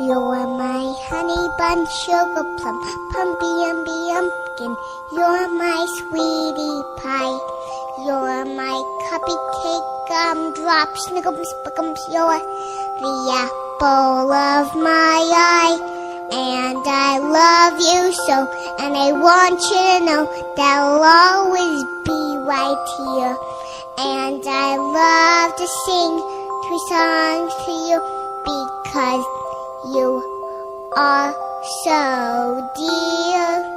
You're my honey bun, sugar plum, pumpkin. You're my sweetie pie. You're my cupcake, gumdrop, snickums, spickums. You're the apple of my eye. And I love you so, and I want you to know that I'll always be right here. And I love to sing 3 songs to you because you are so dear.